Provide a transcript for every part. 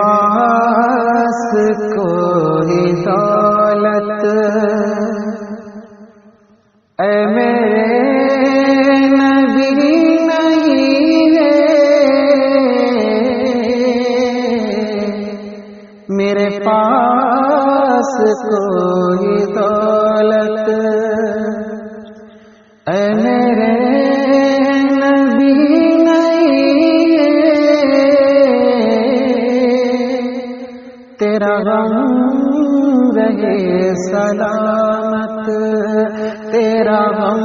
پاس کوئی دولت اے میرے نبی نہیں ہے، میرے پاس کوئی دولت اے میرے نبی نہیں ہے، تیرا غم رہے سلامت، تیرا غم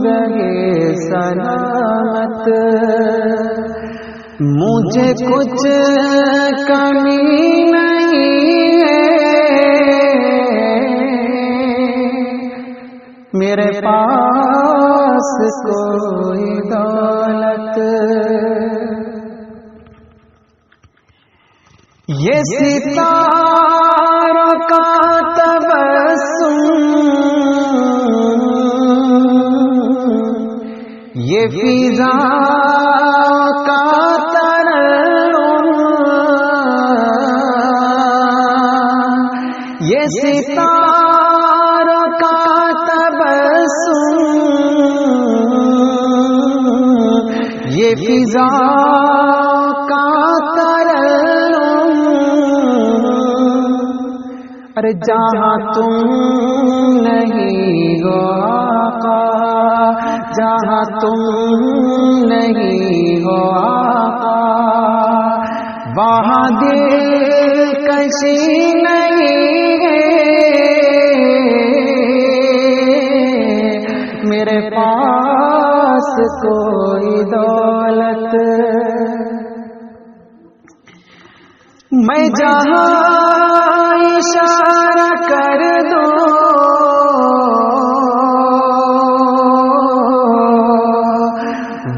رہے سلامت، مجھے کچھ کمی نہیں ہے، میرے پاس کوئی دولت، یہ ستاروں کا تبسم، یہ فضا کا ترنم، یہ ستاروں کا تبسم، یہ فضا کا ترنم، ارے جہاں تم نہیں ہو آقا، جہاں تم نہیں ہو آقا، وہاں دل کشی نہیں ہے، میرے پاس کوئی دولت، میں جہاں اشارہ کر دوں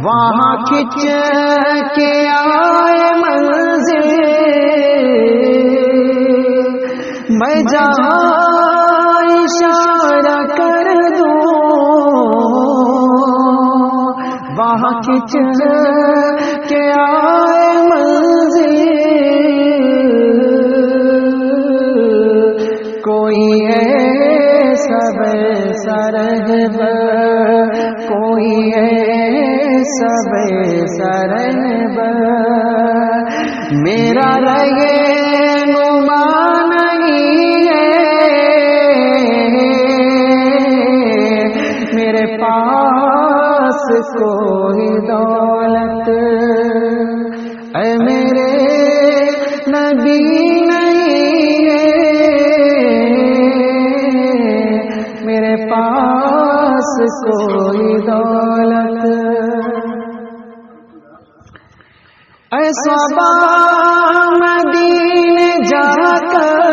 وہاں کھچ کے آئے منزل، میں جہاں اشارہ کر دوں وہاں کھچ کے آئے منزل، کوئی ایسا ویسا رہبر، کوئی ایسا ویسا رہبر میرا رہنما نہیں ہے، میرے پاس کوئی دولت اے میرے نبی نہیں ہے، میرے پاس کوئی دولت، اے صبا مدینے جا کر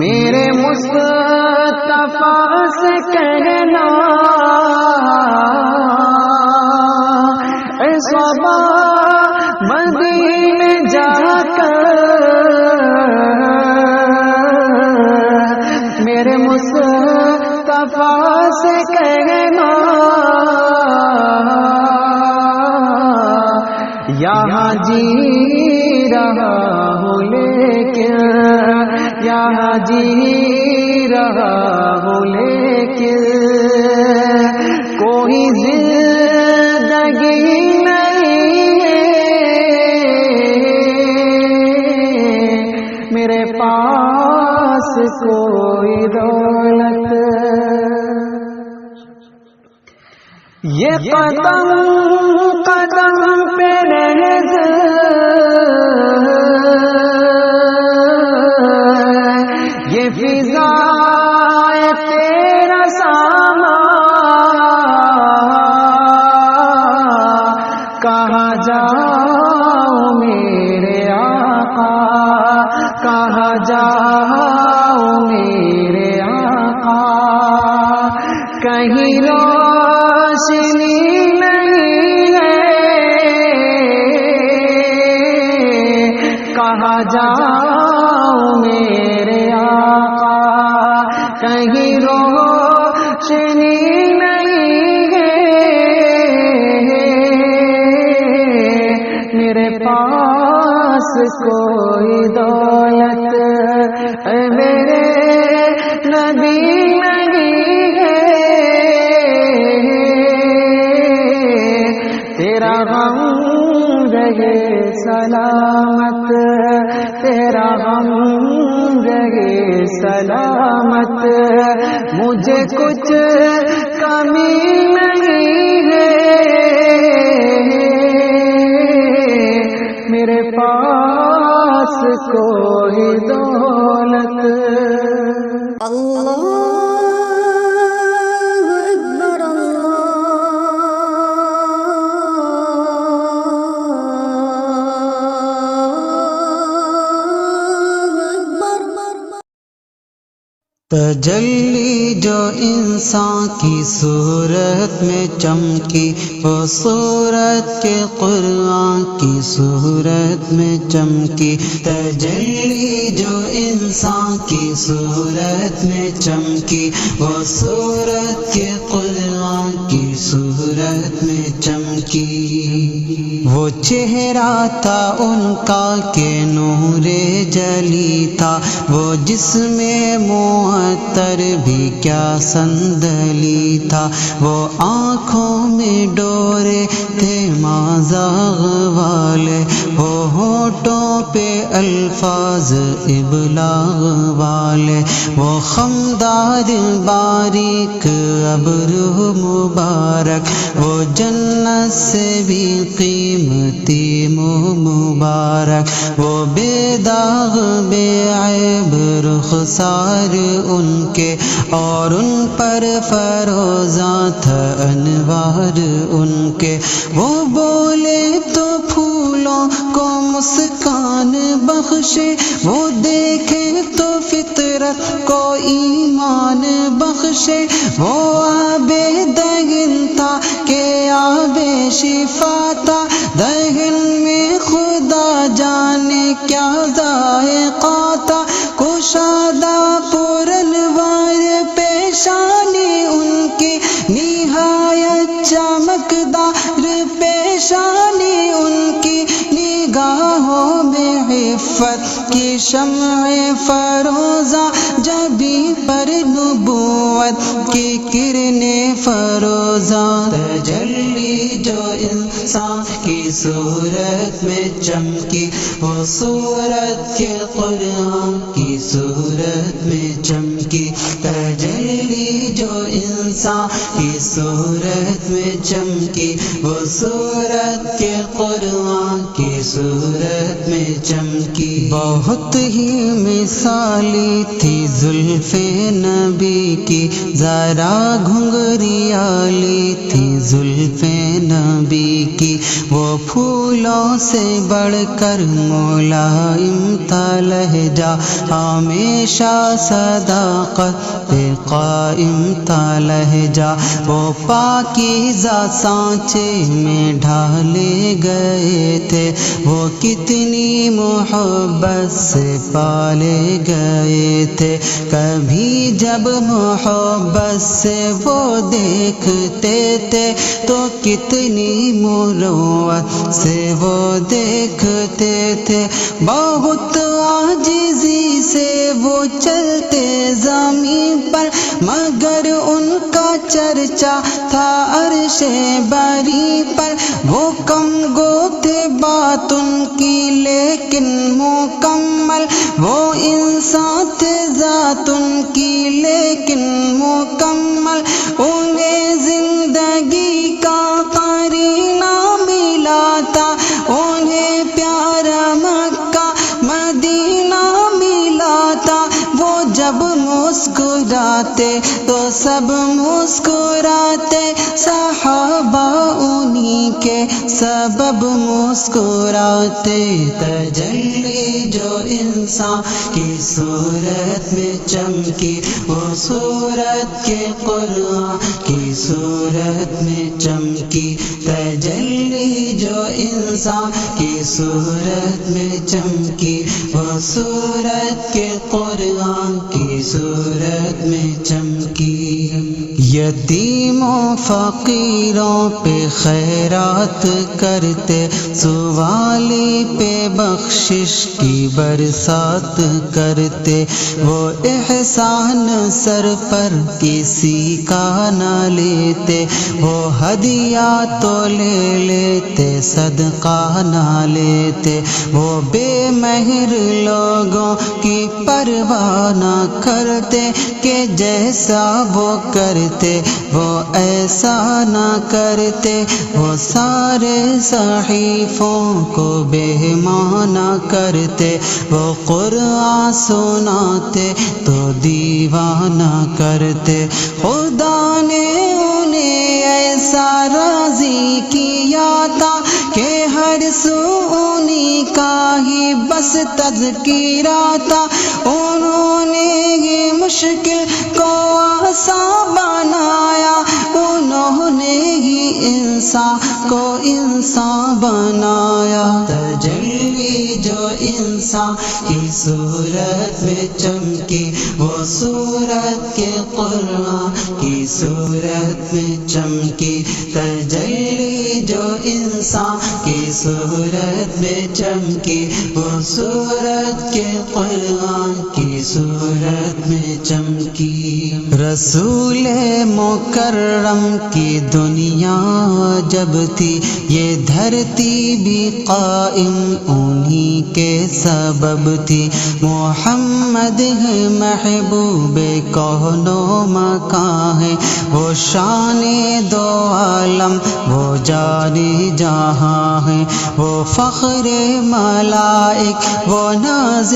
میرے مصطفیٰ سے کہنا، اے صبا مدینے جا کر میرے مصطفیٰ سے کہنا، یہاں جی رہا ہوں لیکن، یہاں جی رہا ہوں لیکن کوئی زندگی نہیں ہے، میرے پاس کوئی دولت، یہ قدم قدم پہ رہز، یہ فضا تیرا سامان، کہاں جاؤں میرے آقا، کہاں جاؤں میرے آقا، کہیں روشنی نہیں ہے، کہاں جاؤں میرے آقا، کہیں روشنی نہیں ہے، کوئی دولت میرے نبی نہیں ہے، تیرا غم رہے سلامت، تیرا غم رہے سلامت، مجھے کچھ کمی نہیں ہے، میرے پاس کوئی دولت۔ اللہ اکبر، تجلی جو انسان کی صورت میں چمکی، وہ صورت کے قرآن کی صورت میں چمکی۔ تجلی جو انسان کی صورت میں چمکی، وہ صورت کے قرآن کی صورت میں چمکی۔ وہ چہرہ تھا ان کا کہ نور جلی تھا، وہ جسم معطر بھی کیا صندلی تھا، وہ آنکھوں میں ڈورے تھے مازاغ والے، وہ ہونٹوں پہ الفاظ ابلاغ والے، وہ خمدار باریک ابرو مبارک، وہ جنت سے بھی قیمتی مبارک، وہ بے داغ بے عیب رخسار ان کے، اور ان پر فروزاں تھا انوار ان کے۔ وہ بولے تو پھولوں کو مسکان بخشے، وہ دیکھے تو فطرت کو ایمان بخشے، وہ آب دہن تھا کہ آب شفا تھا، دہن میں خدا جانے کیا ذائقہ تھا، کشادہ پرانوار پیشانی ان کی، نہایت چمکدار پیشانی ان کی، نگاہوں میں عفت کی شمع فروزہ، جبی پر نبوت کی کرنیں فروزہ۔ تجلی جو انسان کی صورت میں چمکی، وہ صورت کے قرآن کی صورت میں چمکی۔ تجلی جو انسان کی صورت میں چمکی، وہ صورت کے قرآن کی صورت میں چمکی۔ بہت ہی مثالی تھی زلف نبی کی، ذرا گھنگریالی تھی زلف نبی کی، وہ پھولوں سے بڑھ کر ملائم تھا لہجہ، ہمیشہ صداقت پہ قائم تھا لہجہ، وہ پاکیزہ سانچے میں ڈھالے گئے تھے، وہ کتنی محبت سے پالے گئے تھے، کبھی جب محبت سے وہ دیکھتے تھے تو کتنی مروت سے وہ دیکھتے تھے، بہت عاجزی سے وہ چلتے زمین پر، مگر ان کا چرچا تھا عرش بری پر، وہ کم گو تھے بات ان کی لیکن مکمل، وہ انسان تھے ذات ان کی لیکن مکمل، انہیں زندگی کا قرینہ ملا تھا، انہیں پیارا مکہ مدینہ ملا تھا، وہ جب مسکراتے تو سب مسکراتے، صحابہ انہی کے سبب مسکراتے۔ تجلی جو انسان کی صورت میں چمکی، وہ صورت کے قرآن کی صورت میں چمکی۔ تجلی جو انسان کی صورت میں چمکی، وہ صورت کے قرآن کی صورت میں چمکی۔ یتیموں فقیروں پہ خیرات کرتے، سوالی پہ بخشش کی برسات کرتے، وہ احسان سر پر کسی کا نہ لیتے، وہ ہدیہ تو لے لیتے صدقہ نہ لیتے، وہ بے مہر لوگوں کی پرواہ نہ کرتے کہ جیسا وہ کرتے وہ ایسا نہ کرتے، وہ سارے صحیفوں کو بے معنی کرتے، وہ قرآن سناتے تو دیوانہ کرتے، خدا نے انہیں ایسا راضی کیا تھا کہ ہر سو انہیں کا ہی بس تذکرہ تھا، انہوں نے یہ مشکل کو آسان بنایا، انہوں نے ہی انسان کو انسان بنایا، تجلی جو انسان کی صورت میں چمکی وہ صورت کے قرآن کی صورت میں چمکی، تجلی جو انسان کی صورت میں چمکی وہ صورت کے قرآن کی صورت میں چمکی۔ رسول مکرم کی دنیا جب تھی یہ دھرتی بھی قائم انہی کے سبب تھی، محمد ہے محبوب کون و مکان ہے، وہ شان دو عالم وہ جانی جہاں ہے، وہ فخر ملائک وہ ناز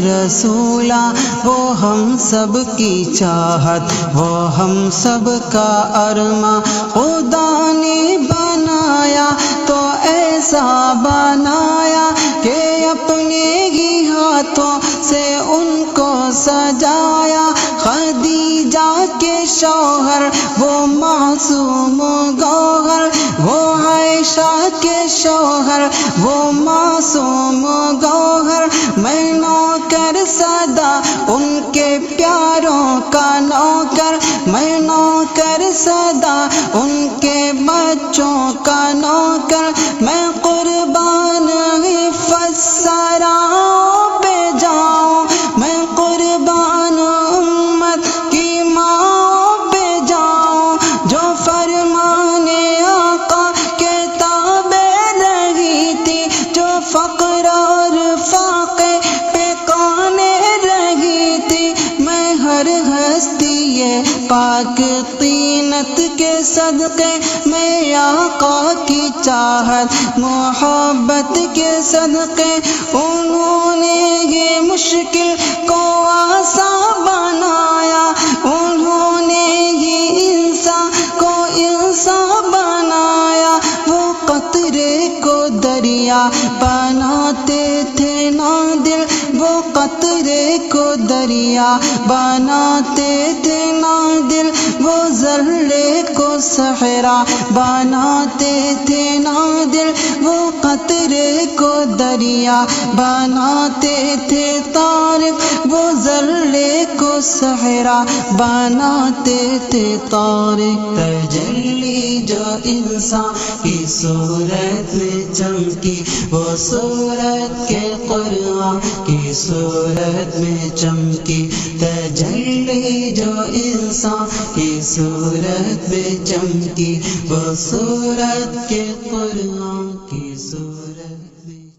رسولہ، وہ ہم سب کی چاہت وہ ہم سب کا ارماں، خدا نے بنایا تو ایسا بنایا کہ اپنے ہی ہاتھوں سے ان کو سجایا، خدیجہ کے شوہر وہ معصوم گوہر، وہ عائشہ کے شوہر وہ معصوم گوہر، میں نوکر سدا ان کے پیاروں کا نوکر، میں نوکر سدا ان کے بچوں کا نوکر، میں قربان حفظ سراؤں پہ جاؤں، میں قربان امت کی ماں پہ جاؤں، جو فرمانے آقا کے تابع رہی تھی، جو فقر اور فاقے پہ کانے رہی تھی، میں ہر ہستی پاک طینت کے صدقے میں آقا کی چاہت محبت کے صدقے، انہوں نے یہ مشکل کو آسان بنایا، انہوں نے یہ انسان کو انسان بنایا، وہ قطرے کو دریا بناتے تھے نا دل، وہ قطرے کو دریا بناتے تھے نا دل، وہ ذرے کو صحرا بناتے تھے نا دل، وہ قطرے کو دریا بناتے تھے طارق، وہ ذرے کو صحرا بناتے تھے طارق، تجلی جو انسان کی صورت میں چمکی وہ صورت کے قرآن کی صورت میں چمکی، تجلی جو انسان کی صورت میں چمکی وہ صورت کے قرآن کی صورت میں